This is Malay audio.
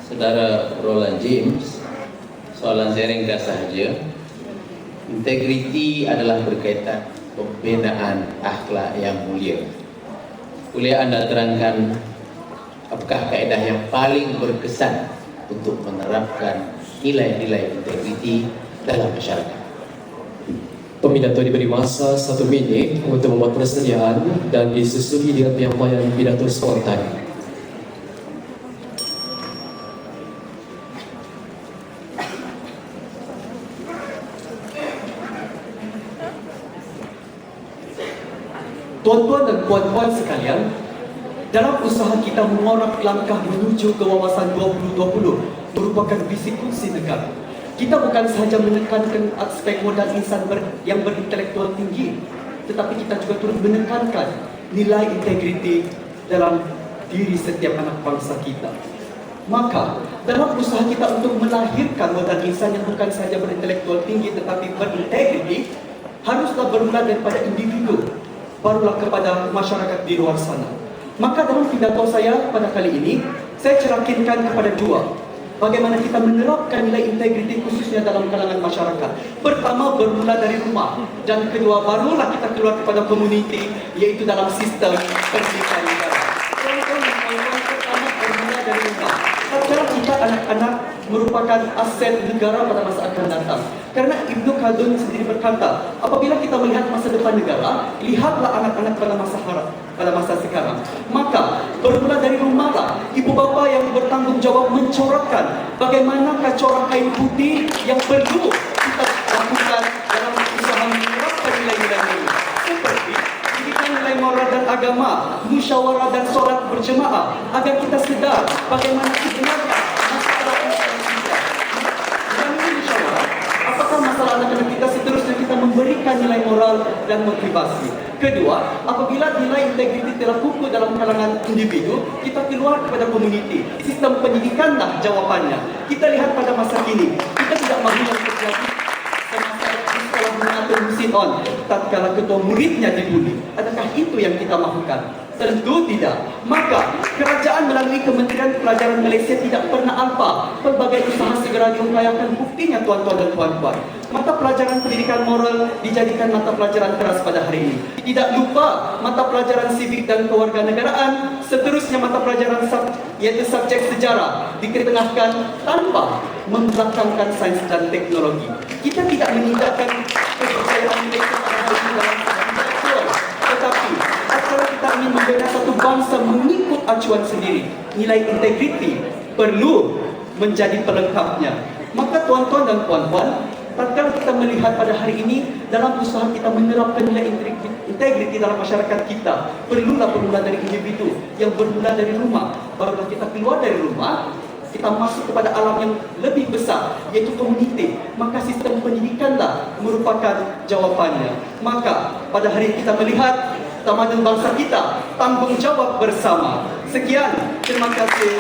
Saudara Roland James, soalan saya ringkas sahaja. Integriti adalah berkaitan pembinaan akhlak yang mulia. Boleh anda terangkan apakah kaedah yang paling berkesan untuk menerapkan nilai-nilai integriti dalam masyarakat? Peminato diberi masa 1 minit untuk membuat persediaan dan disusuhi dengan penyampaian pidato spontan. Tuan-tuan dan puan-puan sekalian, dalam usaha kita mengorak langkah menuju ke wawasan 2020 merupakan visi kursi negara. Kita bukan sahaja menekankan aspek modal insan yang berintelektual tinggi, tetapi kita juga turut menekankan nilai integriti dalam diri setiap anak bangsa kita. Maka, dalam usaha kita untuk melahirkan modal insan yang bukan sahaja berintelektual tinggi tetapi berintegriti, haruslah bermula daripada individu, barulah kepada masyarakat di luar sana. Maka dalam pidato saya pada kali ini, saya cerakinkan kepada dua, bagaimana kita menerapkan nilai integriti khususnya dalam kalangan masyarakat. Pertama, bermula dari rumah, dan kedua, barulah kita keluar kepada komuniti, yaitu dalam sistem pendidikan negara. Pertama, bermula dari rumah. Secara kita anak-anak merupakan aset negara pada masa akan datang. Karena Ibnu Khaldun sendiri berkata, apabila kita melihat masa depan negara, lihatlah anak-anak pada masa sekarang. Maka bermula dari rumahlah ibu bapa yang bertanggung jawab mencorakkan bagaimanakah corak kain putih yang perlu kita lakukan dalam usaha menerapkan nilai-nilai ini. Seperti didikan nilai moral dan agama, musyawarah dan solat berjemaah, agar kita sedar bagaimana sebenarnya masalah kita. Dan ini musyawarah, apakah masalah anak-anak kita seterusnya kita memberikan nilai moral dan motivasi. Kedua, apabila nilai integriti telah kukuh dalam kalangan individu, kita keluar kepada komuniti. Sistem pendidikanlah jawapannya. Kita lihat pada masa kini, kita tidak mahu yang terjadi semasa di sekolah mengatur mesin on, tatkala ketua muridnya dibuli. Adakah itu yang kita mahukan? Tentu tidak. Maka kerajaan melalui Kementerian Pelajaran Malaysia tidak pernah alpa pelbagai usaha segera diupayakan. Buktinya tuan-tuan dan puan-puan, mata pelajaran pendidikan moral dijadikan mata pelajaran keras pada hari ini. Tidak lupa mata pelajaran sivik dan kewarganegaraan, seterusnya mata pelajaran yaitu subjek sejarah diketengahkan tanpa membelakangkan sains dan teknologi. Kita tidak meninggalkan kepercayaan mereka pada hal ini dalam betul, tetapi kalau kita ingin membina satu bangsa mengikut acuan sendiri, nilai integriti perlu menjadi pelengkapnya. Maka tuan-tuan dan puan-puan, tatkala kita melihat pada hari ini dalam usaha kita menerapkan nilai integriti dalam masyarakat kita, perlulah bermula dari individu yang bermula dari rumah. Barulah kita keluar dari rumah, kita masuk kepada alam yang lebih besar, yaitu komuniti. Maka sistem pendidikanlah merupakan jawapannya. Maka pada hari ini kita melihat tamadun bangsa kita, tanggung jawab bersama. Sekian, terima kasih.